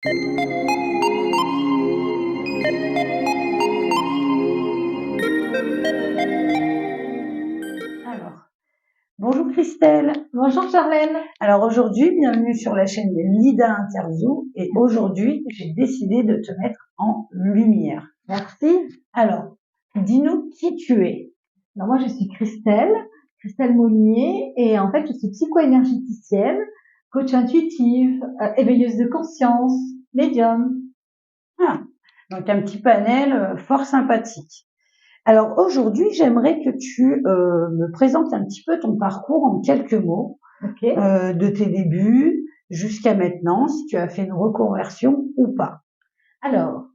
Alors, bonjour Christelle. Bonjour Charlène. Alors aujourd'hui, bienvenue sur la chaîne de Lida Interview et aujourd'hui, j'ai décidé de te mettre en lumière. Merci. Alors, dis-nous qui tu es. Alors moi je suis Christelle Monnier et en fait je suis psycho-énergéticienne, coach intuitive, éveilleuse de conscience, médium. Ah, donc un petit panel fort sympathique. Alors aujourd'hui, j'aimerais que tu me présentes un petit peu ton parcours en quelques mots, Ok. de tes débuts jusqu'à maintenant, si tu as fait une reconversion ou pas. Alors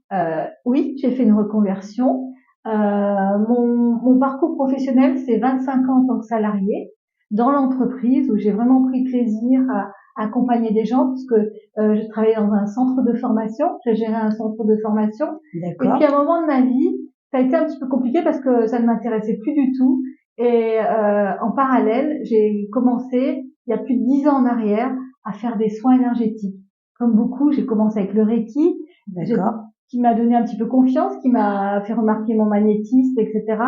oui, j'ai fait une reconversion. Mon parcours professionnel, c'est 25 ans en tant que salarié dans l'entreprise où j'ai vraiment pris plaisir à accompagner des gens parce que je travaillais dans un centre de formation, j'ai géré un centre de formation. Et D'accord. puis à un moment de ma vie, ça a été un petit peu compliqué parce que ça ne m'intéressait plus du tout. Et en parallèle, j'ai commencé, il y a plus de 10 ans en arrière, à faire des soins énergétiques. Comme beaucoup, j'ai commencé avec le Reiki, D'accord. qui m'a donné un petit peu confiance, qui m'a fait remarquer mon magnétisme, etc.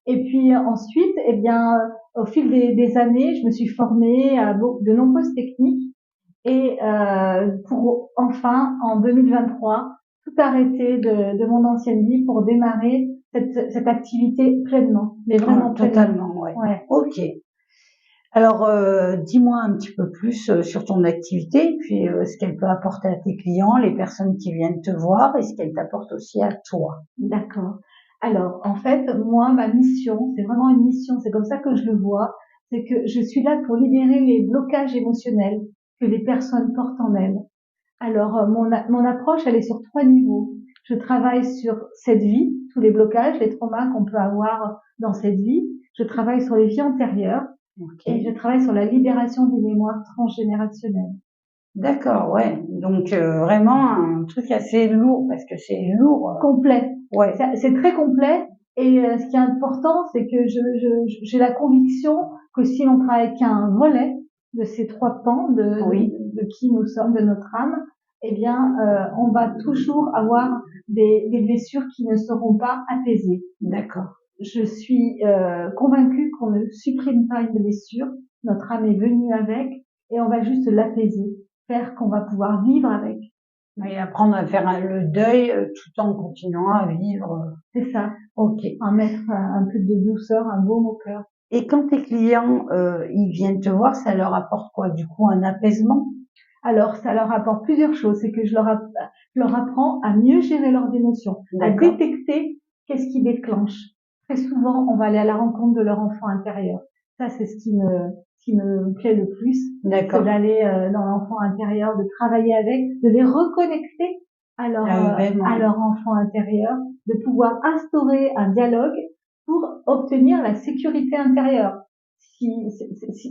Et puis ensuite, eh bien, au fil des années, je me suis formée à de nombreuses techniques et pour enfin, en 2023, tout arrêter de mon ancienne vie pour démarrer cette activité pleinement, mais vraiment pleinement. Totalement, ouais. Ouais. Ok. Alors, dis-moi un petit peu plus sur ton activité, puis ce qu'elle peut apporter à tes clients, les personnes qui viennent te voir, et ce qu'elle t'apporte aussi à toi. D'accord. Alors, en fait, moi, ma mission, c'est vraiment une mission, c'est comme ça que je le vois, c'est que je suis là pour libérer les blocages émotionnels que les personnes portent en elles. Alors, mon approche, elle est sur 3 niveaux. Je travaille sur cette vie, tous les blocages, les traumas qu'on peut avoir dans cette vie. Je travaille sur les vies antérieures et je travaille sur la libération des mémoires transgénérationnelles. D'accord, ouais. Donc vraiment un truc assez lourd parce que c'est lourd. Complet. Ouais. C'est très complet. Et ce qui est important, c'est que j'ai la conviction que si l'on travaille qu'un volet de ces 3 pans de qui nous sommes, de notre âme, eh bien, on va toujours avoir des blessures qui ne seront pas apaisées. D'accord. Je suis convaincue qu'on ne supprime pas une blessure. Notre âme est venue avec et on va juste l'apaiser, faire qu'on va pouvoir vivre avec. Et apprendre à faire le deuil tout en continuant à vivre. C'est ça. Ok. À mettre un peu de douceur, un baume au cœur. Et quand tes clients ils viennent te voir, ça leur apporte quoi? Du coup, un apaisement? Alors, ça leur apporte plusieurs choses. C'est que je leur apprends à mieux gérer leurs émotions, à détecter qu'est-ce qui déclenche. Très souvent, on va aller à la rencontre de leur enfant intérieur. Ça, c'est ce qui me plaît le plus. C'est d'aller dans l'enfant intérieur, de travailler avec, de les reconnecter à leur enfant intérieur, de pouvoir instaurer un dialogue pour obtenir la sécurité intérieure. Si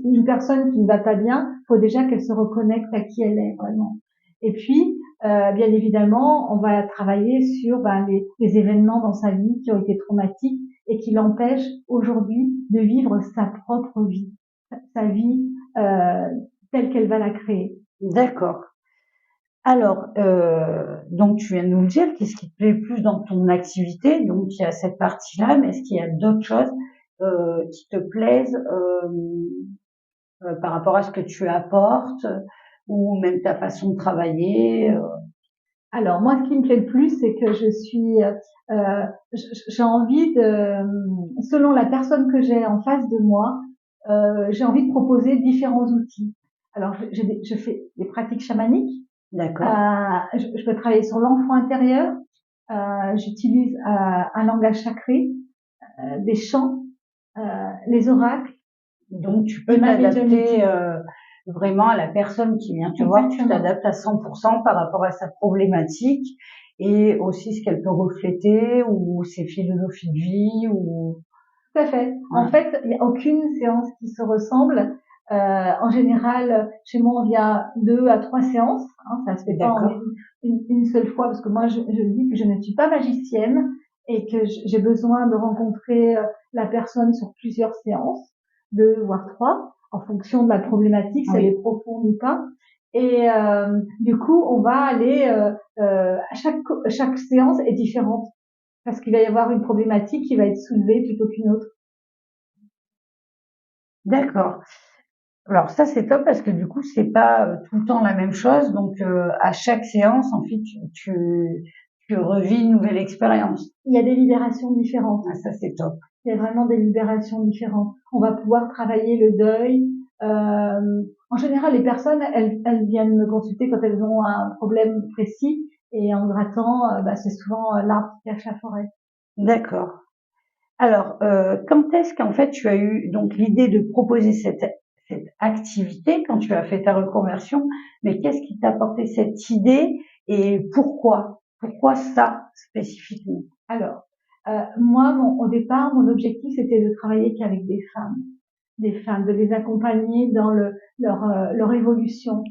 une personne qui ne va pas bien, faut déjà qu'elle se reconnecte à qui elle est vraiment. Et puis, bien évidemment, on va travailler sur les événements dans sa vie qui ont été traumatiques et qui l'empêchent aujourd'hui de vivre sa propre vie, sa vie telle qu'elle va la créer. D'accord. Alors, donc tu viens de nous le dire, qu'est-ce qui te plaît le plus dans ton activité? Donc il y a cette partie-là, mais est-ce qu'il y a d'autres choses qui te plaisent par rapport à ce que tu apportes ou même ta façon de travailler? Alors moi, ce qui me plaît le plus, c'est que j'ai envie selon la personne que j'ai en face de moi, j'ai envie de proposer différents outils. Alors je fais des pratiques chamaniques. D'accord. Je peux travailler sur l'enfant intérieur. J'utilise un langage sacré, des chants, les oracles. Donc tu peux t'adapter vraiment à la personne qui vient te voir, tu t'adaptes à 100% par rapport à sa problématique et aussi ce qu'elle peut refléter ou ses philosophies de vie ou... Tout à fait. En fait, il n'y a aucune séance qui se ressemble. En général, chez moi, on vient 2 à 3 séances. Ça se fait pas en une seule fois parce que moi, je dis que je ne suis pas magicienne et que j'ai besoin de rencontrer la personne sur plusieurs séances, 2 voire 3, en fonction de la problématique, si elle est profonde ou pas. Et du coup, on va aller à chaque séance est différente parce qu'il va y avoir une problématique qui va être soulevée plutôt qu'une autre. D'accord. Alors ça, c'est top parce que du coup, c'est pas tout le temps la même chose. Donc, à chaque séance, en fait, tu revis une nouvelle expérience. Il y a des libérations différentes. Ah, ça, c'est top. Il y a vraiment des libérations différentes. On va pouvoir travailler le deuil. En général, les personnes, elles viennent me consulter quand elles ont un problème précis. Et en grattant, c'est souvent l'arbre qui cache la forêt. D'accord. Alors, quand est-ce qu'en fait tu as eu donc l'idée de proposer cette activité quand tu as fait ta reconversion, mais qu'est-ce qui t'a apporté cette idée et pourquoi? Pourquoi ça spécifiquement? Alors, moi, au départ, mon objectif, c'était de travailler qu'avec des femmes, de les accompagner dans leur évolution,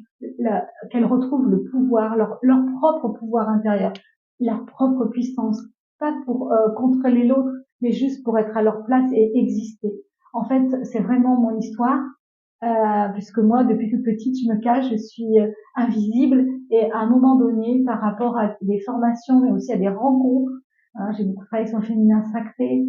qu'elles retrouvent le pouvoir, leur propre pouvoir intérieur, leur propre puissance, pas pour contrôler l'autre, mais juste pour être à leur place et exister. En fait, c'est vraiment mon histoire, puisque moi, depuis toute petite, je me cache, je suis invisible, et à un moment donné, par rapport à des formations, mais aussi à des rencontres, hein, j'ai beaucoup travaillé sur le féminin sacré,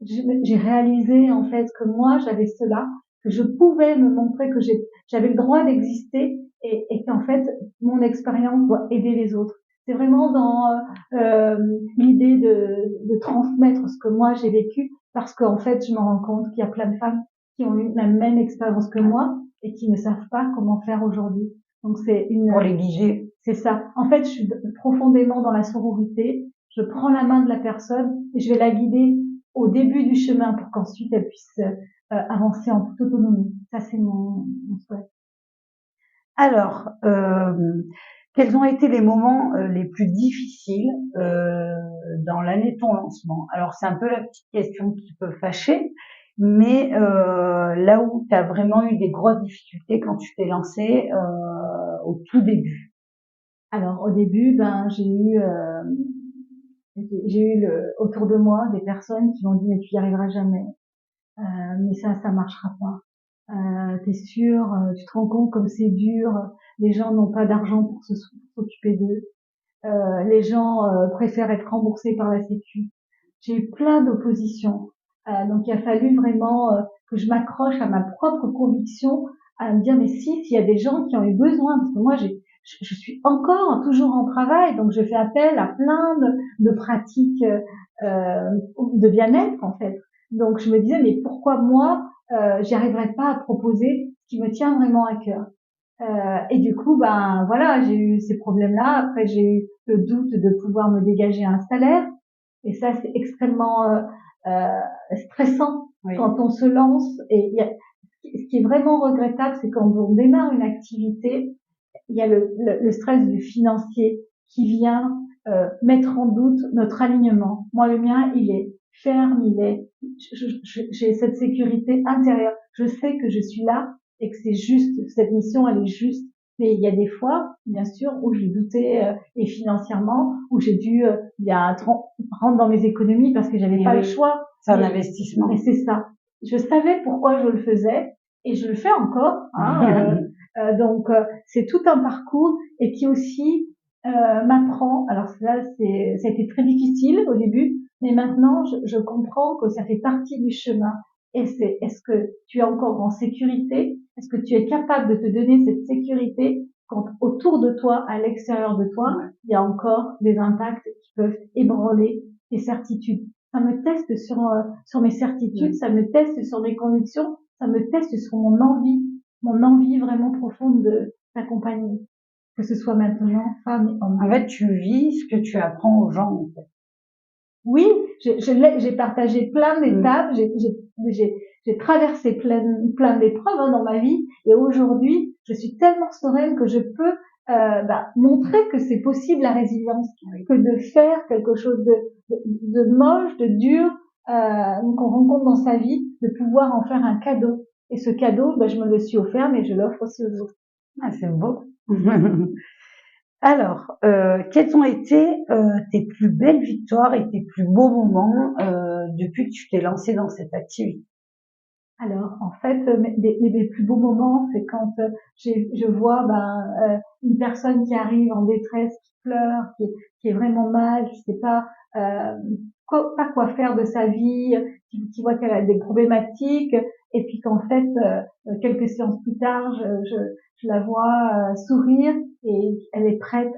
j'ai réalisé en fait que moi, j'avais cela, que je pouvais me montrer que j'avais le droit d'exister, et qu'en fait, mon expérience doit aider les autres. C'est vraiment dans l'idée de transmettre ce que moi j'ai vécu, parce qu'en fait, je me rends compte qu'il y a plein de femmes qui ont eu la même expérience que moi et qui ne savent pas comment faire aujourd'hui. Donc Pour les guider. c'est ça. En fait, je suis profondément dans la sororité. Je prends la main de la personne et je vais la guider au début du chemin pour qu'ensuite elle puisse avancer en toute autonomie. Ça, c'est mon souhait. Alors, quels ont été les moments les plus difficiles dans l'année de ton lancement? Alors, c'est un peu la petite question qui peut fâcher, mais là où tu as vraiment eu des grosses difficultés quand tu t'es lancé au tout début. Alors, au début, j'ai eu autour de moi des personnes qui m'ont dit mais tu y arriveras jamais, mais ça marchera pas. T'es sûr, tu te rends compte comme c'est dur, les gens n'ont pas d'argent pour s'occuper d'eux, les gens préfèrent être remboursés par la Sécu. J'ai eu plein d'oppositions, donc il a fallu vraiment que je m'accroche à ma propre conviction, à me dire mais si, s'il y a des gens qui ont eu besoin, parce que moi je suis encore toujours en travail, donc je fais appel à plein de pratiques de bien-être en fait. Donc je me disais mais pourquoi moi j'y arriverais pas à proposer ce qui me tient vraiment à cœur. Et du coup, voilà, j'ai eu ces problèmes-là. Après, j'ai eu le doute de pouvoir me dégager un salaire. Et ça, c'est extrêmement stressant Oui. quand on se lance. Et ce qui est vraiment regrettable, c'est quand on démarre une activité, il y a le stress du financier qui vient mettre en doute notre alignement. Moi, le mien, il est ferme, j'ai cette sécurité intérieure. Je sais que je suis là et que c'est juste, cette mission, elle est juste. Mais il y a des fois, bien sûr, où j'ai douté et financièrement, où j'ai dû rentrer dans mes économies parce que j'avais pas le choix. C'est un investissement. Mais c'est ça. Je savais pourquoi je le faisais et je le fais encore. Hein, donc c'est tout un parcours et qui aussi m'apprend. Alors ça, ça a été très difficile au début, mais maintenant je comprends que ça fait partie du chemin. Et est-ce que tu es encore en sécurité? Est-ce que tu es capable de te donner cette sécurité quand autour de toi, à l'extérieur de toi, il y a encore des impacts qui peuvent ébranler tes certitudes? Ça me teste sur mes certitudes, ça me teste sur mes convictions, ça me teste sur mon envie vraiment profonde de t'accompagner, que ce soit maintenant femme et homme. En fait, tu vis ce que tu apprends aux gens, en fait. Oui, j'ai partagé plein d'étapes, j'ai traversé plein d'épreuves dans ma vie, et aujourd'hui, je suis tellement sereine que je peux montrer que c'est possible la résilience, que de faire quelque chose de moche, de dur, qu'on rencontre dans sa vie, de pouvoir en faire un cadeau. Et ce cadeau, je me le suis offert, mais je l'offre aussi aux autres. Ah, c'est beau. Alors, quelles ont été tes plus belles victoires et tes plus beaux moments depuis que tu t'es lancée dans cette activité? Alors, en fait, mes plus beaux moments, c'est quand je vois une personne qui arrive en détresse, qui pleure, qui est vraiment mal, qui sait pas pas quoi faire de sa vie, qui voit qu'elle a des problématiques, et puis qu'en fait, quelques séances plus tard, je la vois sourire et elle est prête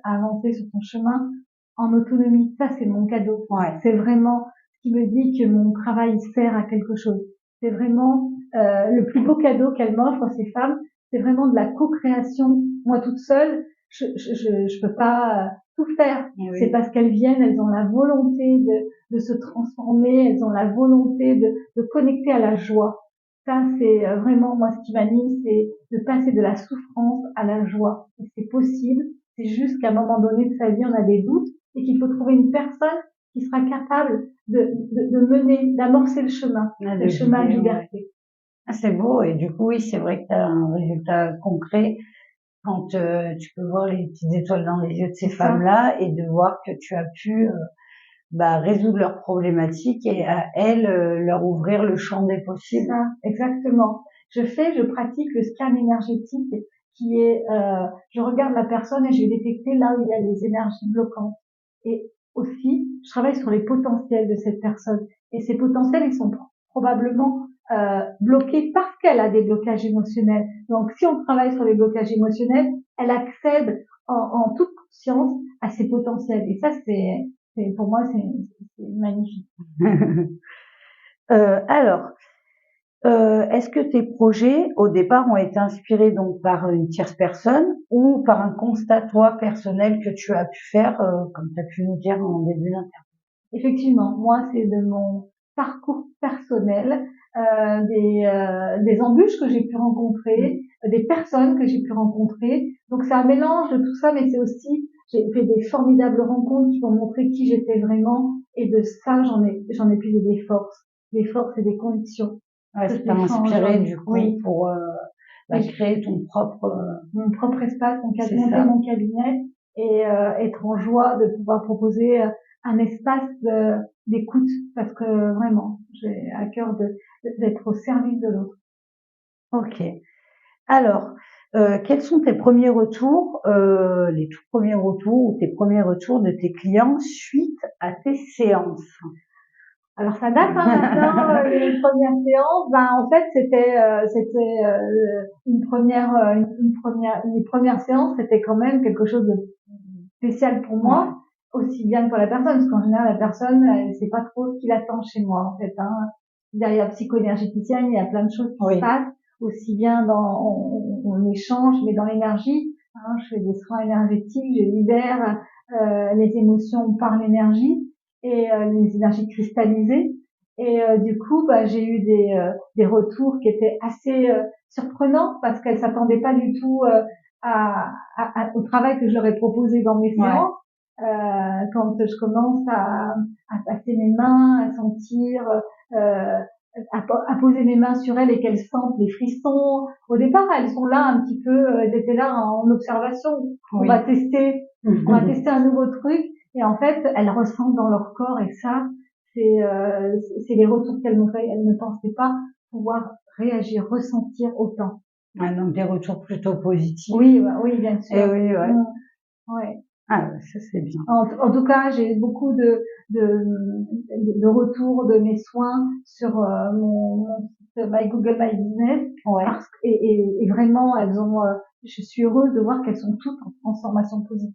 à avancer sur son chemin en autonomie. Ça, c'est mon cadeau. Ouais. C'est vraiment ce qui me dit que mon travail sert à quelque chose. C'est vraiment le plus beau cadeau qu'elles m'offrent, ces femmes. C'est vraiment de la co-création. Moi, toute seule, je peux pas tout faire. Oui. C'est parce qu'elles viennent, elles ont la volonté de se transformer, elles ont la volonté de connecter à la joie. Ça, c'est vraiment moi ce qui m'anime, c'est de passer de la souffrance à la joie. Et c'est possible. C'est juste qu'à un moment donné de sa vie, on a des doutes et qu'il faut trouver une personne qui sera capable de mener, d'amorcer le chemin, le chemin de liberté. Ouais. Ah, c'est beau, et du coup, oui, c'est vrai que tu as un résultat concret quand tu peux voir les petites étoiles dans les yeux de ces femmes-là et de voir que tu as pu résoudre leurs problématiques et à elles leur ouvrir le champ des possibles. Ça, exactement. Je pratique le scan énergétique qui est, je regarde la personne et je vais détecter là où il y a les énergies bloquantes. Et aussi, je travaille sur les potentiels de cette personne. Et ces potentiels, ils sont probablement bloqués parce qu'elle a des blocages émotionnels. Donc, si on travaille sur les blocages émotionnels, elle accède en toute conscience à ses potentiels. Et ça, pour moi, c'est magnifique. Alors, est-ce que tes projets, au départ, ont été inspirés donc par une tierce personne ou par un constat, toi, personnel que tu as pu faire, comme tu as pu nous dire en début d'interview? Effectivement, moi, c'est de mon parcours personnel, des embûches que j'ai pu rencontrer, des personnes que j'ai pu rencontrer. Donc, c'est un mélange de tout ça, mais c'est aussi, j'ai fait des formidables rencontres qui m'ont montré qui j'étais vraiment, et de ça, j'en ai puisé des forces et des convictions. Ouais, ça t'a inspiré du coup pour créer mon propre espace, monter mon cabinet et être en joie de pouvoir proposer un espace d'écoute, parce que vraiment, j'ai à cœur d'être au service de l'autre. Ok. Alors, quels sont tes premiers retours, les tout premiers retours ou tes premiers retours de tes clients suite à tes séances? Alors ça date maintenant, les premières séances. En fait, c'était une première séance, c'était quand même quelque chose de spécial pour moi, aussi bien que pour la personne, parce qu'en général la personne, elle sait pas trop ce qui l'attend chez moi en fait. Derrière psycho-énergéticienne, il y a plein de choses qui se passent, aussi bien on échange, mais dans l'énergie. Je fais des soins énergétiques, je libère les émotions par l'énergie et les énergies cristallisées. Et du coup, j'ai eu des retours qui étaient assez surprenants parce qu'elles s'attendaient pas du tout au travail que je leur ai proposé dans mes séances. Quand je commence à passer mes mains, à sentir, à poser mes mains sur elles et qu'elles sentent les frissons. Au départ, elles sont là un petit peu, elles étaient là en observation. On va tester un nouveau truc. Et en fait, elles ressentent dans leur corps, et ça, c'est les retours qu'elles m'ont fait. Elles ne pensaient pas pouvoir réagir, ressentir autant. Donc des retours plutôt positifs. Oui, bien sûr. Et oui, ouais. Ouais. Ah, ça c'est bien. En tout cas, j'ai eu beaucoup de retours de mes soins sur mon site Google My Business. Et vraiment, je suis heureuse de voir qu'elles sont toutes en transformation positive.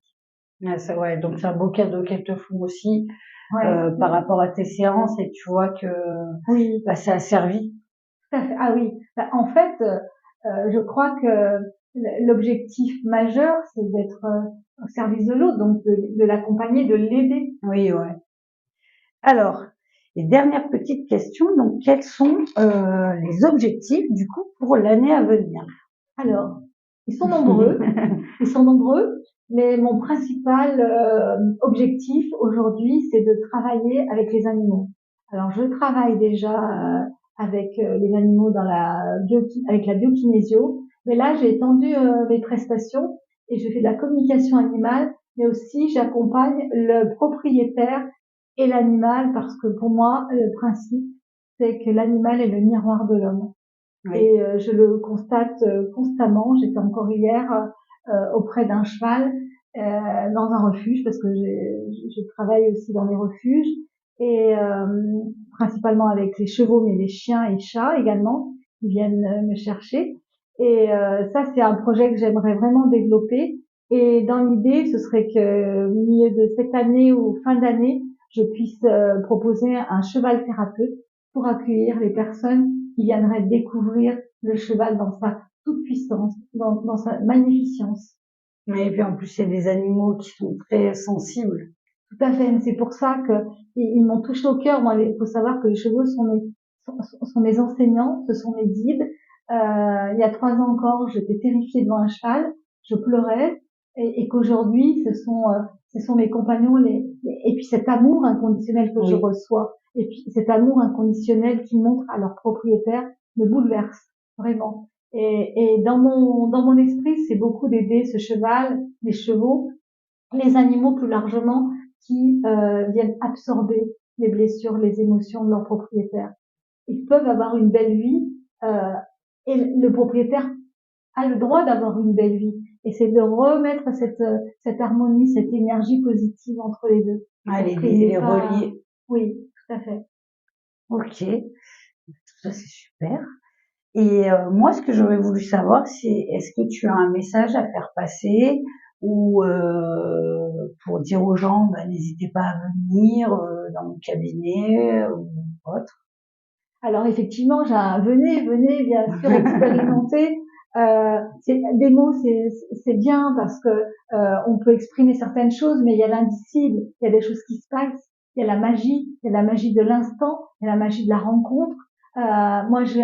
Donc c'est un beau cadeau qu'elles te font aussi par rapport à tes séances, et tu vois que ça a servi. Tout à fait. Ah oui. En fait, je crois que l'objectif majeur, c'est d'être au service de l'autre, donc de l'accompagner, de l'aider. Oui, ouais. Alors, les dernières petites questions, donc quels sont les objectifs du coup pour l'année à venir? Alors, ils sont nombreux, mais mon principal objectif aujourd'hui, c'est de travailler avec les animaux. Alors, je travaille déjà avec les animaux avec la biokinésio, mais là, j'ai étendu mes prestations et je fais de la communication animale, mais aussi j'accompagne le propriétaire et l'animal, parce que pour moi, le principe, c'est que l'animal est le miroir de l'homme. Oui. Et je le constate constamment. J'étais encore hier auprès d'un cheval dans un refuge, parce que je travaille aussi dans les refuges, et principalement avec les chevaux, mais les chiens et chats également, qui viennent me chercher. Et ça, c'est un projet que j'aimerais vraiment développer. Et dans l'idée, ce serait que au milieu de cette année ou fin d'année, je puisse proposer un cheval thérapeute pour accueillir les personnes qui viendraient découvrir le cheval dans sa toute puissance, dans sa magnificence. Et puis en plus, c'est des animaux qui sont très sensibles. Tout à fait. C'est pour ça que ils m'ont touché au cœur. Moi, il faut savoir que les chevaux sont mes enseignants, ce sont mes guides. Il y a 3 ans encore, j'étais terrifiée devant un cheval, je pleurais, et qu'aujourd'hui, ce sont mes compagnons. Et puis cet amour inconditionnel que je reçois, et puis cet amour inconditionnel qu'ils montrent à leur propriétaire me bouleverse vraiment. Et dans mon esprit, c'est beaucoup d'aider ce cheval, les chevaux, les animaux plus largement, qui viennent absorber les blessures, les émotions de leur propriétaire. Ils peuvent avoir une belle vie et le propriétaire a le droit d'avoir une belle vie. Et c'est de remettre cette harmonie, cette énergie positive entre les deux. Les relier. Oui, tout à fait. Ok, tout ça c'est super. Et moi, ce que j'aurais voulu savoir, c'est est-ce que tu as un message à faire passer ou pour dire aux gens, n'hésitez pas à venir dans mon cabinet ou autre. Alors effectivement, venez bien sûr expérimenter. Des mots, c'est bien parce que on peut exprimer certaines choses, mais il y a l'indicible, il y a des choses qui se passent, il y a la magie de l'instant, il y a la magie de la rencontre. Moi, je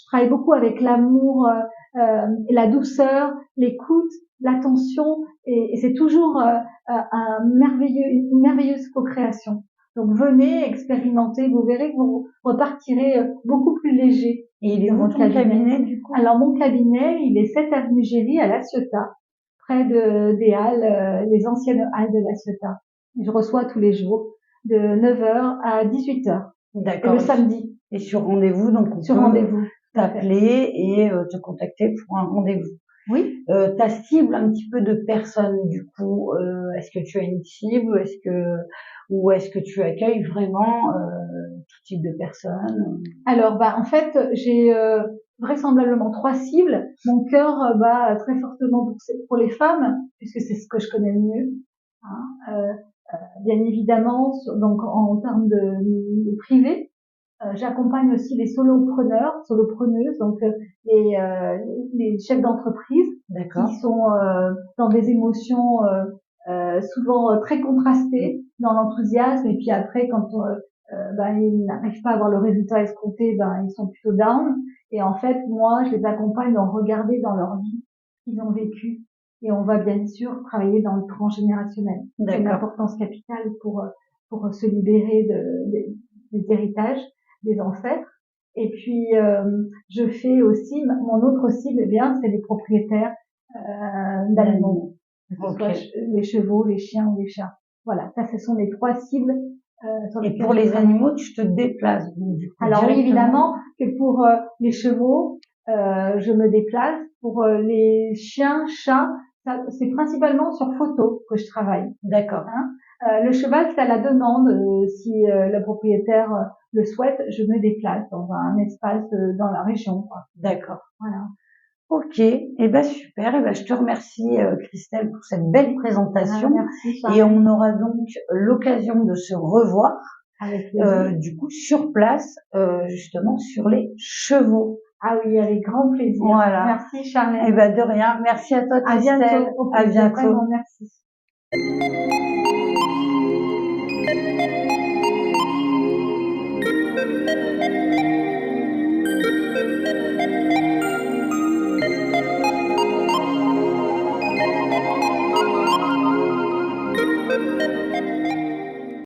travaille beaucoup avec l'amour, la douceur, l'écoute, l'attention, et c'est toujours une merveilleuse co-création. Donc venez expérimenter, vous verrez que vous repartirez beaucoup plus léger. Et il est où ton cabinet du coup? Alors mon cabinet, il est 7 avenue Géry à La Ciotat, près des halles, les anciennes halles de La Ciotat. Je reçois tous les jours de 9h à 18h. D'accord. Et le samedi. Et sur rendez-vous, donc on sur peut rendez-vous. t'appeler et te contacter pour un rendez-vous. Oui. Ta cible un petit peu de personnes du coup, est-ce que tu as une cible, ou est-ce que tu accueilles vraiment tout type de personnes? Alors en fait, j'ai vraisemblablement 3 cibles. Mon cœur bat très fortement pour les femmes, puisque c'est ce que je connais le mieux. Hein. Bien évidemment, donc en termes de privé, j'accompagne aussi les solopreneuses, donc les chefs d'entreprise qui sont dans des émotions souvent très contrastées, dans l'enthousiasme, et puis après quand ils n'arrivent pas à avoir le résultat escompté, ils sont plutôt down. Et en fait, moi, je les accompagne dans regarder dans leur vie ce qu'ils ont vécu. Et on va bien sûr travailler dans le transgénérationnel. C'est une importance capitale pour se libérer des héritages des ancêtres. Et puis, je fais aussi, mon autre cible, c'est les propriétaires d'animaux. Que ce soit les chevaux, les chiens ou les chats. Voilà, ça, ce sont les 3 cibles. Et pour les animaux, tu te déplaces du coup. Alors oui, évidemment que pour les chevaux, je me déplace. Pour les chiens, chats, c'est principalement sur photo que je travaille. D'accord. Le cheval, c'est à la demande. Si le propriétaire le souhaite, je me déplace dans un espace dans la région. D'accord. Voilà. Ok, super. Je te remercie Christelle pour cette belle présentation. Merci, Charles. Et on aura donc l'occasion de se revoir du coup sur place, justement sur les chevaux. Ah oui, avec grand plaisir. Voilà. Merci Charles. De rien. Merci à toi Christelle. À bientôt. À bientôt. Vraiment, merci.